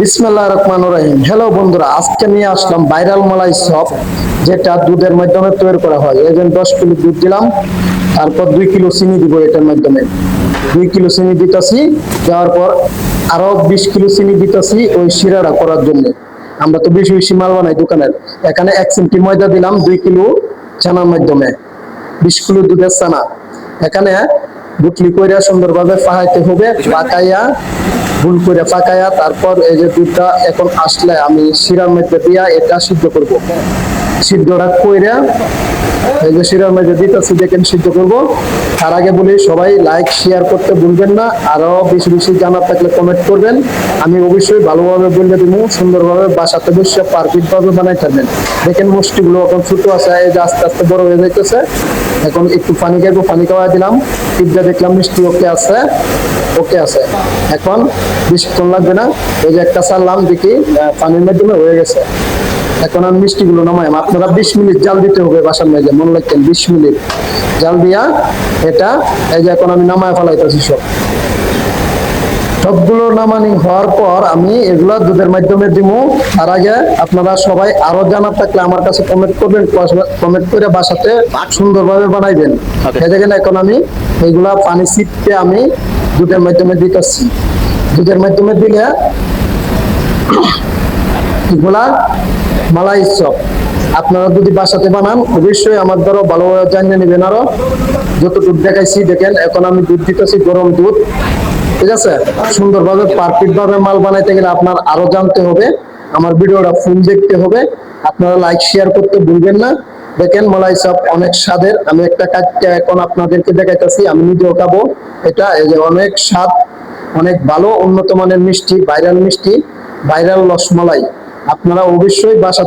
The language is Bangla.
বিসমিল্লাহির রহমানির রহিম। হ্যালো বন্ধুরা, আজকে নিয়ে আসলাম ভাইরাল মালাই চপ, যেটা দুধের মাধ্যমে তৈরি করা হয়। এই যে 10 কিলো দুধ দিলাম, তারপর 2 কিলো চিনি দিব। এটার মাধ্যমে 2 কিলো চিনি দিতেছি, দেওয়ার পর আরো 20 কিলো চিনি দিতেছি ওই শিরাটা করার জন্য। আমরা তো বেশি বেশি মাল বানাই দোকানের। এখানে 1 চিমটি ময়দা দিলাম 2 কিলো চানার মাধ্যমে, 20 কিলো দুধের চানা। এখানে গুটলি কইরা সুন্দরভাবে পাকাইতে হবে, পাকাইয়া ভুল করে পাকাইয়া তারপর এই যে দুধটা এখন আসলে আমি শিরার মধ্যে দিয়া এটা সিদ্ধ করব। সিদ্ধটা কইরা এই যে শিরার মধ্যে দিতেছি, দেখেন সিদ্ধ করব। তার আগে বলি সবাই লাইক শেয়ার করতে ভুলবেন না, আরো বেশি বেশি জানার থাকলে কমেন্ট করবেন। আমি অবশ্যই ভালোভাবে বলে দিব, সুন্দরভাবে বাসাতে বসে পারফেক্ট ভাবে বানাই থাকবেন। দেখেন মিষ্টিগুলো এখন ছোট আছে, এই যে আস্তে আস্তে বড় হয়ে যাইতেছে। এখন একটু পানি খাইবো, পানি খাওয়া দিলাম, টিপটা দেখলাম মিষ্টি ওকে আছে, ওকে আছে। এখন বেশিক্ষণ লাগবে না, এই যে একটা ছাড়লাম দেখি পানির মাধ্যমে হয়ে গেছে। এখন আমি মিষ্টিগুলো নামাইম। আপনারা 20 মিনিট জাল দিতে হবে বাসার মেঝে, মনে রাখবেন 20 মিনিট জাল দিয়া এটা এই যে এখন আমি নামায় ফেলাইতেছি। সবগুলো নামানি হওয়ার পর আমি এগুলা দুধের মাধ্যমে দিব। তার আগে আপনারা সবাই আরো জানার থাকলে আমার কাছে কমেন্ট করবেন, কমেন্ট করে বাসাতে সুন্দরভাবে বানাইবেন। দেখেন এখন আমি এইগুলা পানি ছিটতে আমি দুধের মাধ্যমে দিতেছি। দুধের মাধ্যমে দিলে এগুলা মালাই চপ আপনারা যদি বাসাতে বানান অবশ্যই আমার দ্বারা ভালোভাবে জানিয়ে নেবেন। আরো যতটুকু দেখাইছি দেখেন, এখন আমি দুধ দিতেছি, গরম দুধ। ঠিক আছে, সুন্দরভাবে পারফেক্ট ভাবে মাল বানাইতে গেলে আপনার আরো জানতে হবে, আমার ভিডিওটা ফুল দেখতে হবে। আপনারা লাইক শেয়ার করতে ভুলবেন না। দেখেন মালাই চপ অনেক স্বাদের। আমি একটা কাটটা এখন আপনাদেরকে দেখাইতেছি, আমি নিজেও খাবো। এটা এই যে অনেক স্বাদ, অনেক ভালো, উন্নত মানের মিষ্টি, ভাইরাল মিষ্টি, ভাইরাল রসমালাই। আপনারা অবশ্যই বাসা